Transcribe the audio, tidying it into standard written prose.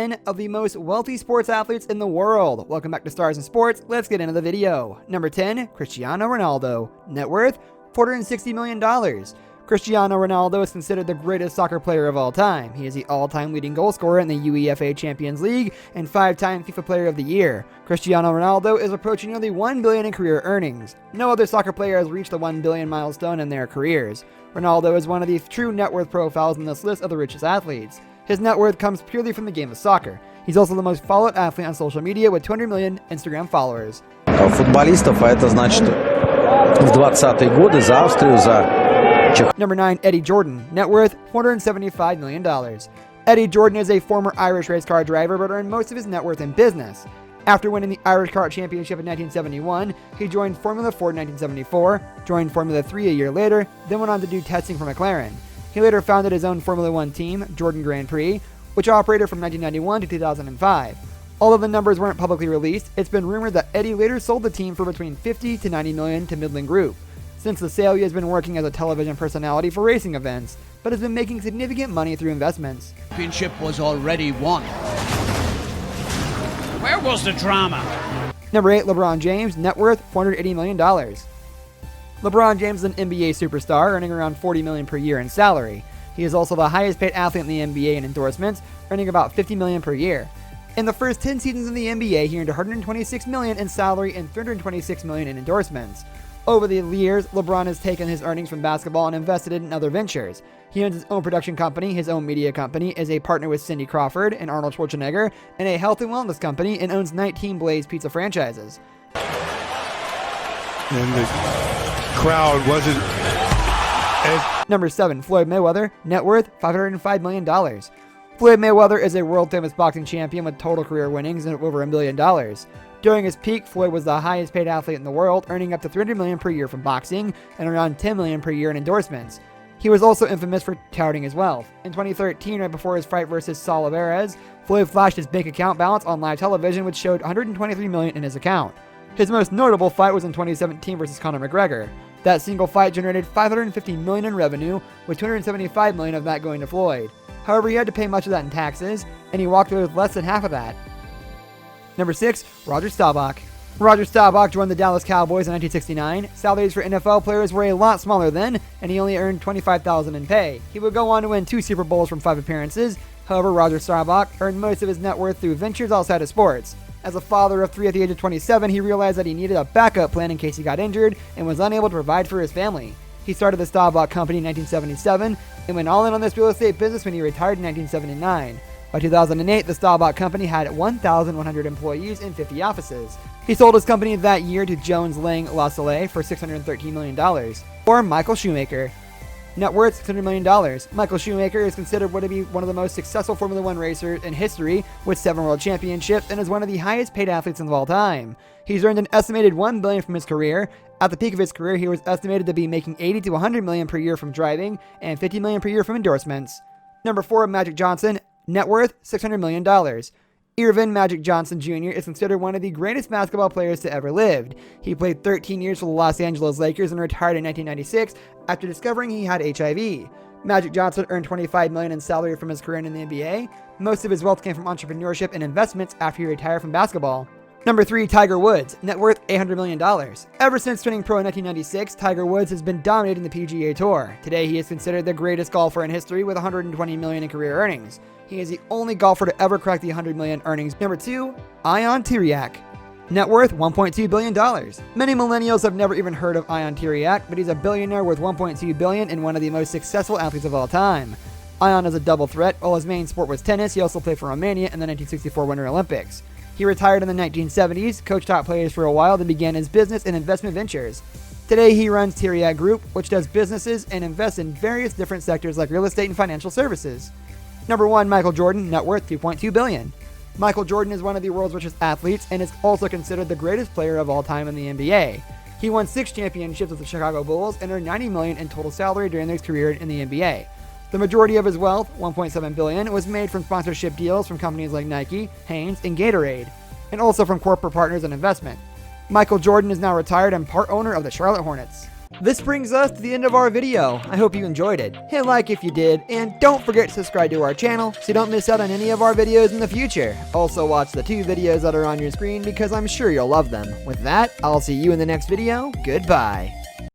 10 of the most wealthy sports athletes in the world. Welcome back to Stars in Sports. Let's get into the video. Number 10, Cristiano Ronaldo. Net worth, $460 million. Cristiano Ronaldo is considered the greatest soccer player of all time. He is the all-time leading goal scorer in the UEFA Champions League and 5-time FIFA Player of the Year. Cristiano Ronaldo is approaching nearly $1 billion in career earnings. No other soccer player has reached the $1 billion milestone in their careers. Ronaldo is one of the true net worth profiles in this list of the richest athletes. His net worth comes purely from the game of soccer. He's also the most followed athlete on social media with 200 million Instagram followers. Футболистов, а это значит в 20-е годы за Австрию, за... Number 9, Eddie Jordan. Net worth, $475 million. Eddie Jordan is a former Irish race car driver but earned most of his net worth in business. After winning the Irish Car Championship in 1971, he joined Formula Ford in 1974, joined Formula 3 a year later, then went on to do testing for McLaren. He later founded his own Formula 1 team, Jordan Grand Prix, which operated from 1991 to 2005. Although the numbers weren't publicly released, it's been rumored that Eddie later sold the team for between $50 to $90 million to Midland Group. Since the sale, he has been working as a television personality for racing events, but has been making significant money through investments. The championship was already won. Where was the drama? Number 8, LeBron James. Net worth, $480 million. LeBron James is an NBA superstar, earning around $40 million per year in salary. He is also the highest paid athlete in the NBA in endorsements, earning about $50 million per year. In the first 10 seasons in the NBA, he earned $126 million in salary and $326 million in endorsements. Over the years, LeBron has taken his earnings from basketball and invested it in other ventures. He owns his own production company, his own media company, is a partner with Cindy Crawford and Arnold Schwarzenegger, and a health and wellness company, and owns 19 Blaze Pizza franchises. And the crowd wasn't as... Number 7, Floyd Mayweather. Net worth, $505 million. Floyd Mayweather is a world-famous boxing champion with total career winnings of over $1 billion. During his peak, Floyd was the highest paid athlete in the world, earning up to $300 million per year from boxing and around $10 million per year in endorsements. He was also infamous for touting his wealth. In 2013, right before his fight versus Saul Alvarez, Floyd flashed his bank account balance on live television, which showed $123 million in his account. His most notable fight was in 2017 versus Conor McGregor. That single fight generated $550 million in revenue, with $275 million of that going to Floyd. However, he had to pay much of that in taxes, and he walked away with less than half of that. Number 6, Roger Staubach. Roger Staubach joined the Dallas Cowboys in 1969. Salaries for NFL players were a lot smaller then, and he only earned $25,000 in pay. He would go on to win 2 Super Bowls from 5 appearances. However, Roger Staubach earned most of his net worth through ventures outside of sports. As a father of 3 at the age of 27, he realized that he needed a backup plan in case he got injured and was unable to provide for his family. He started the Staubach Company in 1977 and went all in on this real estate business when he retired in 1979. By 2008, the Staubach Company had 1,100 employees and 50 offices. He sold his company that year to Jones Lang LaSalle for $613 million. Or Michael Schumacher. Net worth, $600 million. Michael Schumacher is considered to be one of the most successful Formula 1 racers in history, with 7 world championships, and is one of the highest paid athletes of all time. He's earned an estimated $1 billion from his career. At the peak of his career, he was estimated to be making $80 to $100 million per year from driving, and $50 million per year from endorsements. Number 4, Magic Johnson. Net worth, $600 million. Earvin Magic Johnson Jr. is considered one of the greatest basketball players to ever lived. He played 13 years for the Los Angeles Lakers and retired in 1996 after discovering he had HIV. Magic Johnson earned $25 million in salary from his career in the NBA. Most of his wealth came from entrepreneurship and investments after he retired from basketball. Number 3, Tiger Woods. Net worth, $800 million. Ever since turning pro in 1996, Tiger Woods has been dominating the PGA Tour. Today, he is considered the greatest golfer in history with $120 million in career earnings. He is the only golfer to ever crack the $100 million earnings. Number 2, Ion Tiriac. Net worth, $1.2 billion. Many millennials have never even heard of Ion Tiriac, but he's a billionaire worth $1.2 billion and one of the most successful athletes of all time. Ion is a double threat. While his main sport was tennis, he also played for Romania in the 1964 Winter Olympics. He retired in the 1970s, coached top players for a while, then began his business and investment ventures. Today, he runs Tiriac Group, which does businesses and invests in various different sectors like real estate and financial services. Number 1, Michael Jordan. Net worth, $2.2 billion. Michael Jordan is one of the world's richest athletes and is also considered the greatest player of all time in the NBA. He won 6 championships with the Chicago Bulls and earned $90 million in total salary during his career in the NBA. The majority of his wealth, $1.7 billion, was made from sponsorship deals from companies like Nike, Hanes, and Gatorade, and also from corporate partners and investment. Michael Jordan is now retired and part owner of the Charlotte Hornets. This brings us to the end of our video. I hope you enjoyed it. Hit like if you did, and don't forget to subscribe to our channel so you don't miss out on any of our videos in the future. Also watch the 2 videos that are on your screen because I'm sure you'll love them. With that, I'll see you in the next video. Goodbye.